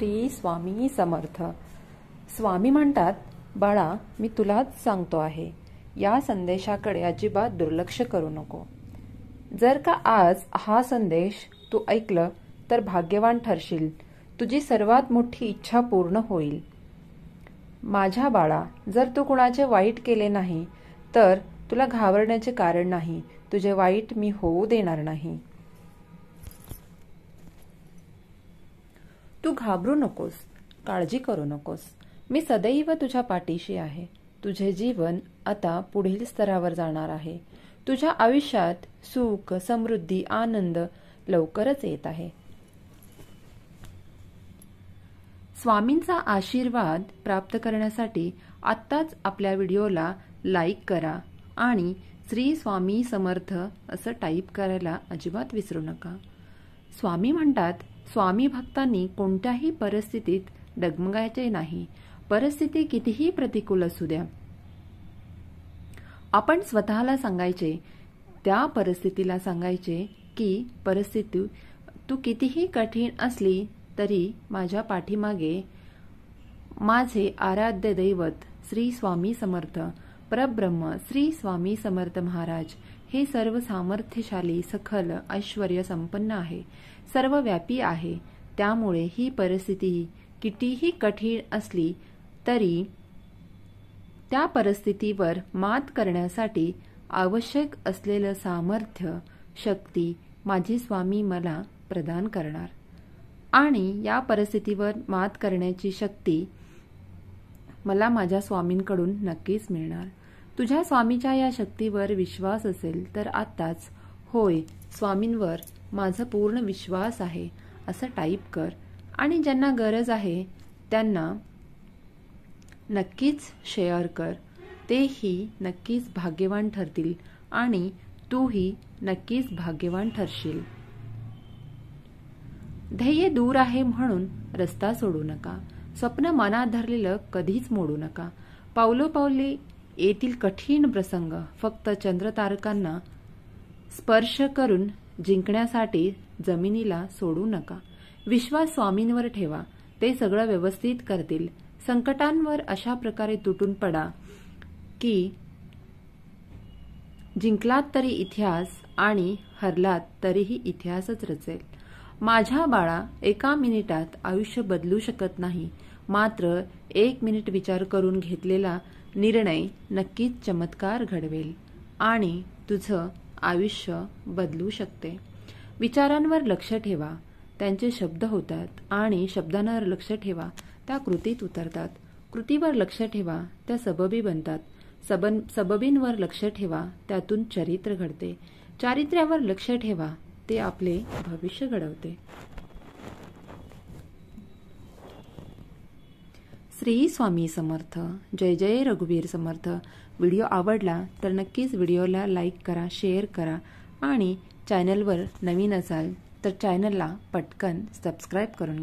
श्री स्वामी समर्थ। स्वामी म्हणतात, बाळा मी तुलाच सांगतो आहे, या संदेशाकडे अजिबात दुर्लक्ष करू नको। जर का आज हा संदेश तू ऐकलं तर भाग्यवान ठरशील, तुझी सर्वात मोठी इच्छा पूर्ण होईल। माझ्या बाळा, जर तू कुणाचे वाईट केले नाही तर तुला घाबरण्याचे कारण नाही, तुझे वाईट मी होऊ देणार नाही। तू घाबरू नकोस, काळजी करू नकोस, मी सदैव तुझ्या पाठीशी आहे। तुझे जीवन आता पुढील स्तरावर जाणार आहे। तुझ्या आयुष्यात सुख, समृद्धी, आनंद लवकरच येत आहे। स्वामींचा आशीर्वाद प्राप्त करण्यासाठी आत्ताच आपल्या व्हिडिओला लाईक करा आणि श्री स्वामी समर्थ असं टाईप करायला अजिबात विसरू नका। स्वामी म्हणतात, स्वामी भक्तांनी कोणत्याही परिस्थितीत डगमगायचे नाही। परिस्थिती कितीही प्रतिकूल असू द्या, आपण स्वतःला सांगायचे, त्या परिस्थितीला सांगायचे की परिस्थिती तू कितीही कठीण असली तरी माझ्या पाठीमागे माझे आराध्य दैवत श्री स्वामी समर्थ परब्रह्म श्री स्वामी समर्थ महाराज हे सर्व सामर्थ्यशाली, सखल, ऐश्वर्य संपन्न आहे, सर्वव्यापी आहे। त्यामुळे ही परिस्थिती कितीही कठीण असली तरी त्या परिस्थितीवर मात करण्यासाठी आवश्यक असलेलं सामर्थ्य, शक्ती माझे स्वामी मला प्रदान करणार आणि या परिस्थितीवर मात करण्याची शक्ती मला माझ्या स्वामींकडून नक्कीच मिळणार। तुझ्या स्वामीच्या या शक्तीवर विश्वास असेल तर आत्ताच होय, स्वामींवर माझा पूर्ण विश्वास आहे असं टाईप कर आणि ज्यांना गरज आहे त्यांना नक्कीच शेअर कर। तेही नक्कीच भाग्यवान ठरतील आणि तूही नक्कीच भाग्यवान ठरशील। ध्येय दूर आहे म्हणून रस्ता सोडू नका, स्वप्न मनात धरलेलं कधीच मोडू नका। पावलोपावली येतील कठीण प्रसंग फक्त चंद्रतारकांना स्पर्श करून जिंकण्यासाठी जमिनीला सोडू नका। विश्वास स्वामींवर ठेवा, ते सगळं व्यवस्थित करतील। संकटांवर अशा प्रकारे तुटून पडा की जिंकलात तरी इतिहास आणि हरलात तरीही इतिहासच रचेल। माझ्या बाळा, एका मिनिटात आयुष्य बदलू शकत नाही, मात्र 1 मिनिट विचार करून घेतलेला निर्णय नक्कीच चमत्कार घडवेल आणि तुझं आयुष्य बदलू शकते। विचारांवर लक्ष ठेवा, त्यांचे शब्द होतात आणि शब्दांवर लक्ष ठेवा, त्या कृतीत उतरतात। कृतीवर लक्ष ठेवा, त्या सबबी बनतात। सबबींवर लक्ष ठेवा, त्यातून चरित्र घडते। चारित्र्यावर लक्ष ठेवा, ते आपले भविष्य घडवते। श्री स्वामी समर्थ। जय जय रघुवीर समर्थ। व्हिडिओ आवडला तर नक्कीच व्हिडिओला लाईक करा, शेअर करा आणि चॅनलवर नवीन असाल तर चॅनलला पटकन सबस्क्राईब करून घ्या।